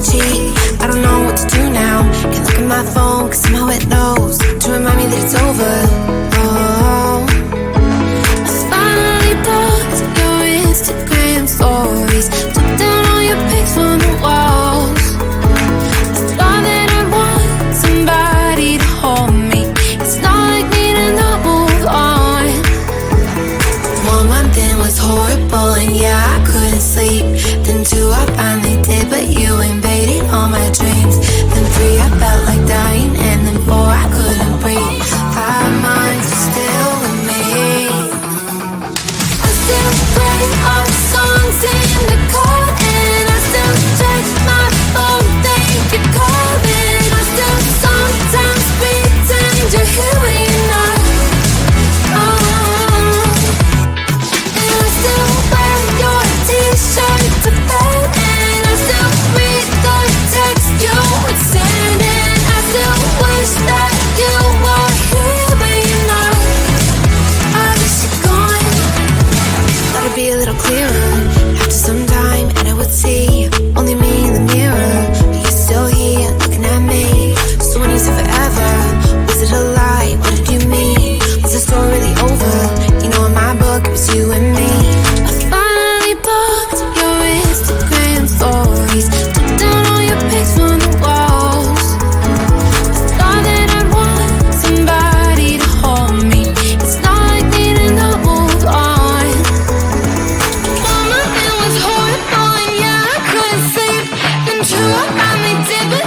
cheek. I don't know what to do now. Can't look at my phone cause somehow it knows to remind me that it's over. Oh, I finally blocked your Instagram stories, took down all your pics on the walls. I thought that I want somebody to hold me. It's not like me to not move on. 1 month in was horrible and yeah, I couldn't sleep. Then 2 I finally did, but you invaded all my dreams. Then 3 I felt like dying, and then 4 I couldn't breathe. 5 months still with me. I still play our songs in the car, and I still check my phone, think you're calling. I still sometimes pretend you're here when you're not. And I still wear your t-shirt to bed, and I still read the text you would send, and I still wish that you were here when you're not. I wish you're gone. Thought it'd be a little clearer after some time, and I would see only me in the mirror, but you're still here looking at me. So when you said forever, was it a lie? What did you mean? Was the story really over? You know, in my book it was you and me. I finally blocked your Instagram stories, took down all your pics on the walls. I thought that I'd want somebody to hold me. It's not like me to not move on. Mama, it was horrible and yeah, I couldn't sleep. Then 2 I finally did, but